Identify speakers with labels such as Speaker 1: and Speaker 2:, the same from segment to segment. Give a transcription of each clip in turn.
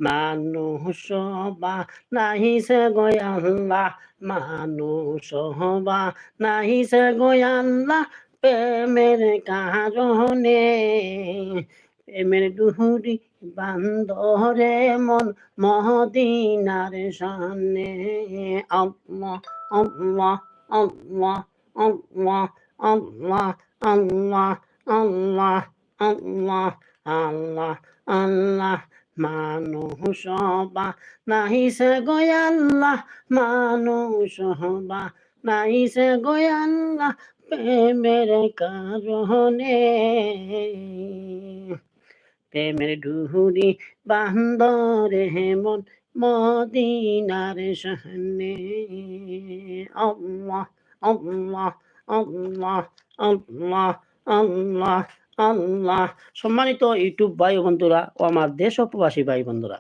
Speaker 1: মানুষ বানাইছে গো আল্লাহ, মানুষ বানাইছে গো আল্লাহ, প্রেমের কারণে। প্রেমের ডুহুরি বান্দরে মন মদিনার সামনে। আল্লাহ আল্লাহ আল্লাহ আল্লাহ আল্লাহ আল্লাহ আল্লাহ আল্লাহ আল্লাহ আল্লাহ। মানুষ বানাইছে গো আল্লাহ, মানুষ বানাইছে গো আল্লাহ, প্রেমের কারণে। প্রেমের ডুহুরি বান্দরে মন মদিনার সামনে। আল্লাহ আল্লাহ আল্লাহ আল্লাহ আল্লাহ আল্লাহ। সম্মানিত ইউটিউব ভাই বন্ধুরা ও আমার দেশ ও প্রবাসী ভাই বন্ধুরা,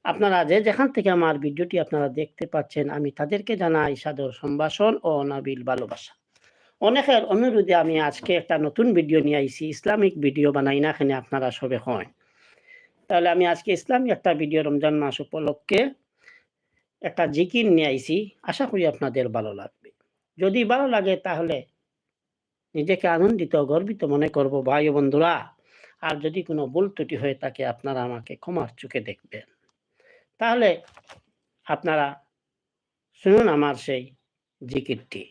Speaker 1: আপনারা যে যেখান থেকে আমার ভিডিওটি আপনারা দেখতে পাচ্ছেন, আমি তাদেরকে জানাই সাদর সম্ভাষণ ও অনাবিল ভালোবাসা। অনেকের অনুরোধে আমি আজকে একটা নতুন ভিডিও নিয়ে আইছি, ইসলামিক ভিডিও বানাই না এখানে আপনারা সবে হয়। তাহলে আমি আজকে ইসলামিক একটা ভিডিও রমজান মাস উপলক্ষে একটা জিকির নিয়ে আইছি, আশা করি আপনাদের ভালো লাগবে। যদি ভালো লাগে তাহলে নিজেকে আনন্দিত গর্বিত মনে করব ভাই ও বন্ধুরা। আর যদি কোনো ভুল ত্রুটি হয়ে থাকে আপনারা আমাকে ক্ষমার চোখে দেখবেন। তাহলে আপনারা শুনুন আমার সেই জিকিরটি।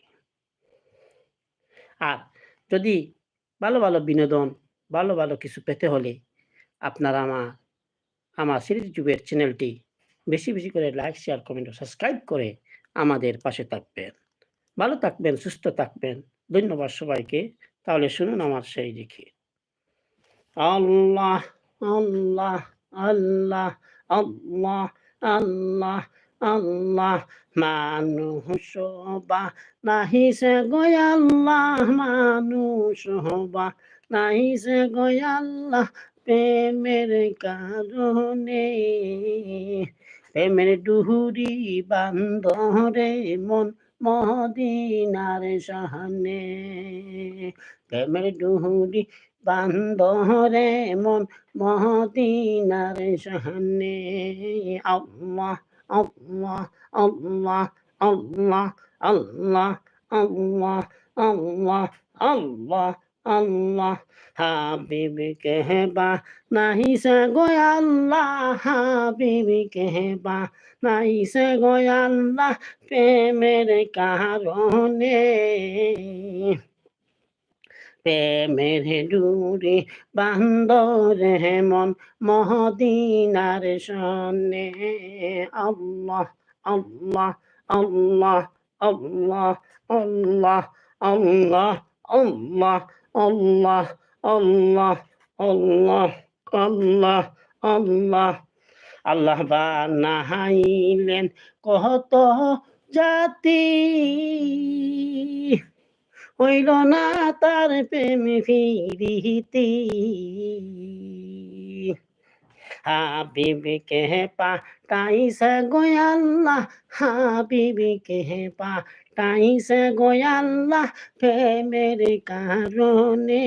Speaker 1: আর যদি ভালো ভালো বিনোদন, ভালো ভালো কিছু পেতে হলে আপনারা আমার সিরিজ ইউটিউবের চ্যানেলটি বেশি বেশি করে লাইক, শেয়ার, কমেন্ট ও সাবস্ক্রাইব করে আমাদের পাশে থাকবেন। ভালো থাকবেন, সুস্থ থাকবেন। ধন্যবাদ সবাইকে। তাহলে শুনুন আমার সেই জিকির। আল্লাহ আল্লাহ আল্লাহ আল্লাহ আল্লাহ আল্লাহ। মানুষ বানাইছে গো আল্লাহ, মানুষ বানাইছে গো আল্লাহ, প্রেমের কারণে। প্রেমের ডুহুরি বান্দরে মন মদিনার সামনে। প্রেমের ডুহুরি বান্দরে মন মদিনার সামনে। আল্লাহ আল্লাহ আল্লাহ আল্লাহ আল্লাহ আল্লাহ আল্লাহ আল্লাহ আল্লাহ। হাবিব কেহবা নাহিছে গো আল্লাহ, হাবিব কেহবা নাহিছে গো আল্লাহ, প্রেমের কারণে। প্রেমের ডুরি বান্দরে মন মদিনার সামনে। আল্লাহ আল্লাহ আল্লাহ আল্লাহ আল্লাহ আল্লাহ আল্লাহ আল্লাহ আল্লাহ আল্লাহ আল্লাহ আল্লাহ। আল্লাহ বানাইলেন কত জাতি, হইল না তার প্রেম ফিরিতি। হাবিবকে পাঠাইছে গো আল্লাহ, হাবিবকে পাঠাইছে গো আল্লাহ, প্রেমের কারণে।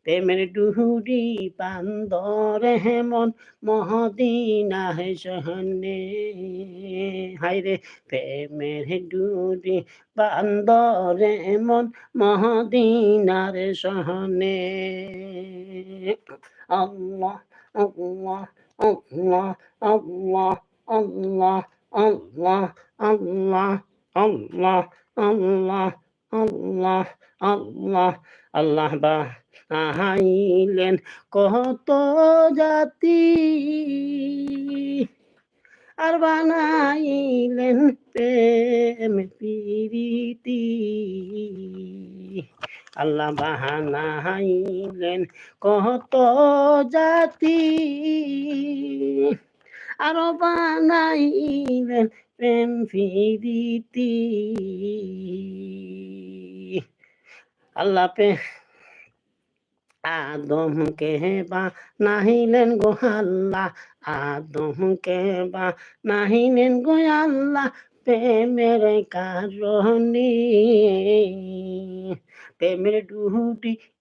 Speaker 1: প্রেমের ডুহুরি বান্দরে মন মদিনার সামনে। হায়রে প্রেমের ডুরি বান্দরে মন মদিনার সামনে। আল্লাহ আল্লাহ আল্লাহ আল্লাহ আল্লাহ আল্লাহ আল্লাহ আল্লাহ আল্লাহ আল্লাহ আল্লাহ। আল্লাহ বানাইলেন কত জাতি, আর বানাইলেন প্রেম প্রীতি। আল্লাহ বানাইলেন কত জাতি, আরো বানাইলেন প্রেম প্রীতি। আল্লাহ আদমকে বানাইলেন গো আল্লাহ, আদমকে বানাইলেন গো আল্লাহ, প্রেমের কারণে। প্রেমের ডুহুরি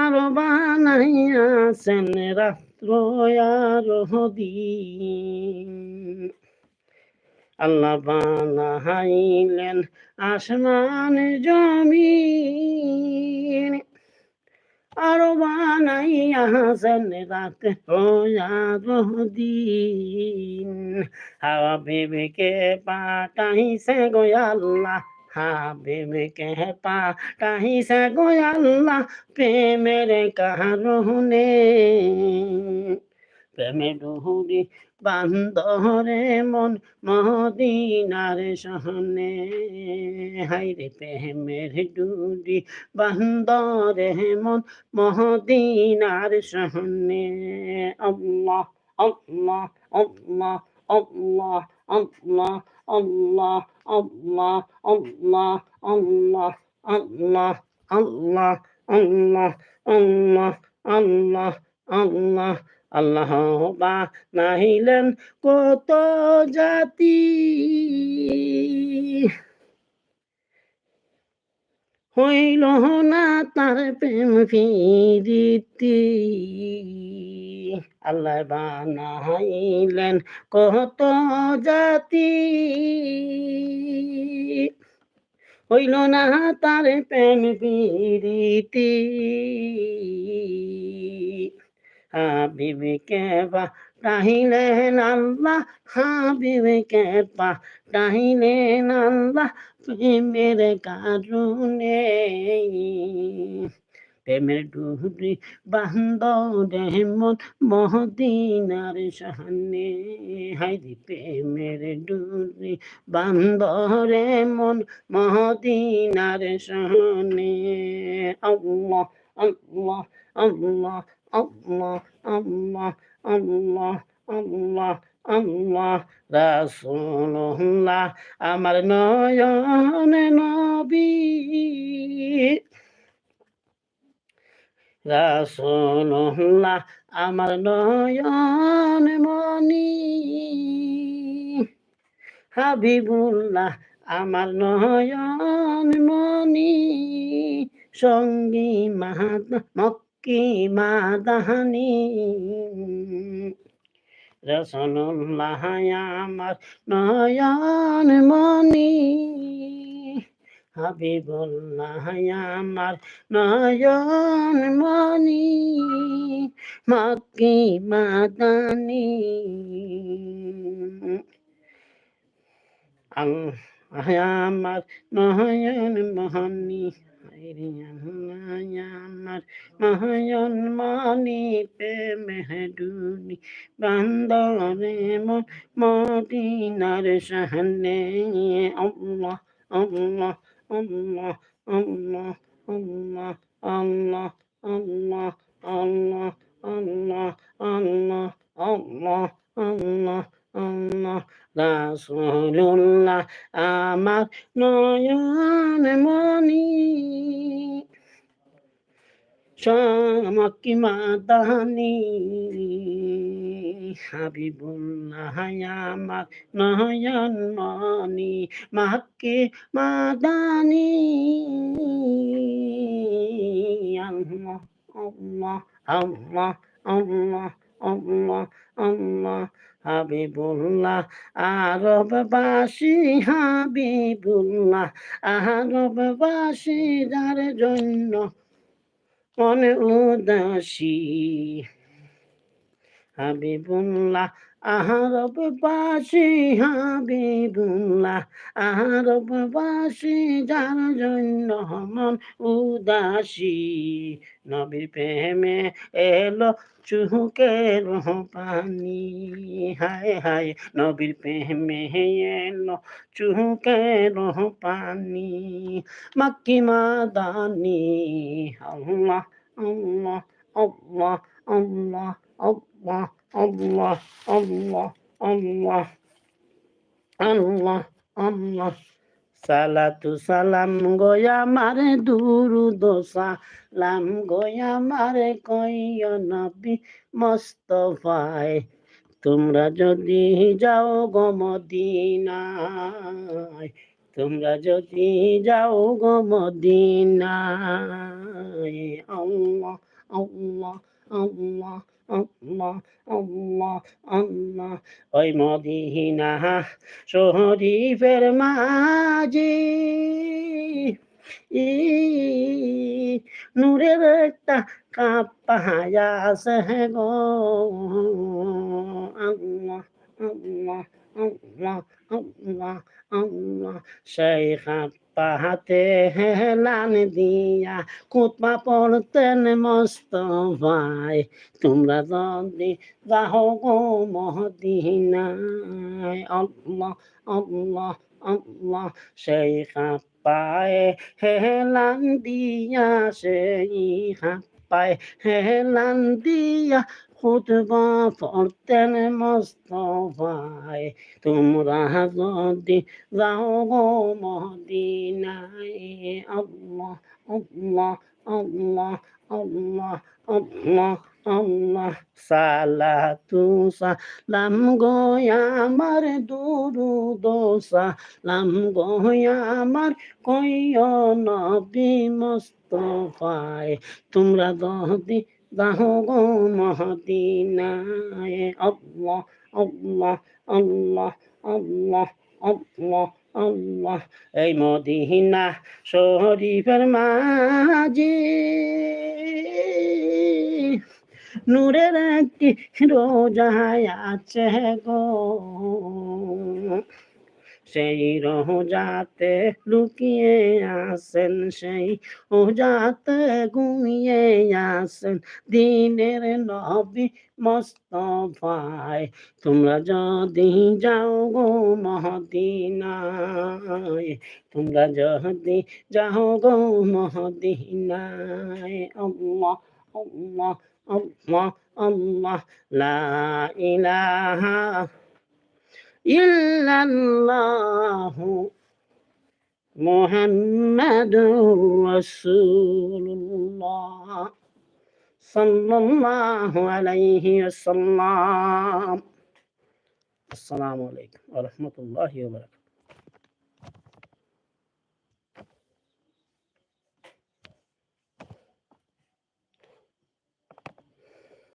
Speaker 1: আরো বানাইয়াছেন রাত্র আর দিন। আল্লাহ বানাইলেন আসমান জমিন, আরো বানাইয়াছেন রাত আর দিন। হাবিবকে পাঠাইছে গো আল্লাহ, হাবিবকে পাঠাইছে গো আল্লাহ প্রেমের কারণে। প্রেমে ডুরি বান্দরে মন মদিনার সহনে। হাইরে প্রেমের ডুরি বান্দরে মন মদিনার সহনে। আল্লাহ আল্লাহ আল্লাহ আল্লাহ আল্লাহ আল্লাহ আল্লাহ আল্লাহ আল্লাহ আল্লাহ আল্লাহ আল্লাহ আল্লাহ আল্লাহ আল্লাহ। আল্লাহ বানাইলেন কত জাতি, হইল না তার প্রেম প্রীতি। আল্লাহ বানাইলেন কত জাতি, হইল না তার প্রেম প্রীতি। হাবিবকে পাঠাইলেন আল্লাহ, হাবিবকে পাঠাইলেন আল্লাহ প্রেমের কারণে। প্রেমের ডুরি বান্দরে মন মদিনার সহনে। হাইরে প্রেমের ডুরি বান্দরে মন মদিনার সহনে। আল্লাহ আল্লাহ আল্লাহ আল্লাহ আল্লাহ আল্লাহ আল্লাহ আল্লাহ। রাসূলুল্লাহ আমার নয়ন নবী, রাসূলুল্লাহ আমার নয়ন মনি। হাবিবুল্লাহ আমার নয়ন মনি, সঙ্গী মক্কি মাদানি। রাসূলুল্লাহ আমার নয়ন মনি, হাবিবুল্লাহ আমার নয়ন মনি, মক্কি মাদানি। আল্লাহ আমার নয়ন মনি, আমার নয়ন মনি প্রেমে ডুরি বান্দরে মন মদিনার সহনে। আল্লাহ আল্লাহ আল্লাহ আল্লাহ আল্লাহ আল্লাহ আল্লাহ আল্লাহ আল্লাহ আল্লাহ আল্লাহ আল্লাহ আল্লাহ। রাসূলুল্লাহ আমার নয়ন মনি, মক্কি মাদানি। হাবিবুল্লাহ আমার নয়ন মনি, মক্কি মাদানি। আল্লাহ আল্লাহ আল্লাহ আল্লাহ আল্লাহ আল্লাহ। হাবিবুল্লাহ আরববাসী, হাবিবুল্লাহ আরববাসী যার জন্য মনে উদাসী। হাবিবুল্লাহ আরববাসী, হাবিবুল্লাহ আরববাসী যার জন্য মন উদাসী। নবীর প্রেমে এলো চুকের পানি, হায় হায় নবীর প্রেমে এলো চুকের পানি। মক্কি মাদানি। আল্লাহ আল্লাহ আল্লাহ আল্লাহ আল্লাহ আল্লাহ আল্লাহ আল্লাহ আল্লাহ আল্লাহ। সালাতু সালাম গোয়া মারে দুরুদ সালাম গোয়া মারে কইয় নবী মুস্তাফায়। তোমরা যদি যাও গো মদিনায়, তোমরা যদি যাও গো মদিনায়, আল্লাহ আল্লাহ আল্লাহ আল্লাহ আল্লাহ আল্লাহ, ওই মদিনা শরীফের মাঝে নূরের একটা কাপায়া আছে গো, আল্লাহ আল্লাহ আল্লাহ আল্লাহ আল্লাহ, সেই কাপাতে হেলান দিয়া খুতবা পড়তেন মোস্তফায়। তোমরা যদি যাও গো মদিনায়, আল্লাহ আল্লাহ আল্লাহ, সেই কাপায় হেলান দিয়া, সেই কাপায় হেলান দিয়া খুতবা পড়তেন মোস্তফায়। তোমরা যদি যাও গো মদিনায়, আল্লাহ আল্লাহ আল্লাহ আল্লাহ আল্লাহ আল্লাহ, সালাতু সালাম গো আমার, দুরুদ সালাম গো আমার, কইও নবী মুস্তাফায়। তোমরা যদি যাও গো মদিনায়, আল্লাহ আল্লাহ আল্লাহ আল্লাহ আল্লাহ আল্লাহ, এই মদিনা শরীফের মাঝে নূরের একটি রোজা আছে গো, সেই রোজাতে লুকিয়ে আসেন, সেই রোজাতে ঘুমিয়ে আসেন দিনের নবী মুস্তাফায়। তোমরা যদি যাও গো মদিনায়, তোমরা যদি যাও গো মদিনায়, আল্লাহ আল্লাহ আল্লাহ আল্লাহ, লা ইলাহা ইল্লাল্লাহু মুহাম্মাদুর রাসূলুল্লাহ সাল্লাল্লাহু আলাইহি ওয়াসাল্লাম। আসসালামু আলাইকুম ওয়া রাহমাতুল্লাহি ওয়া বারাকাতুহু।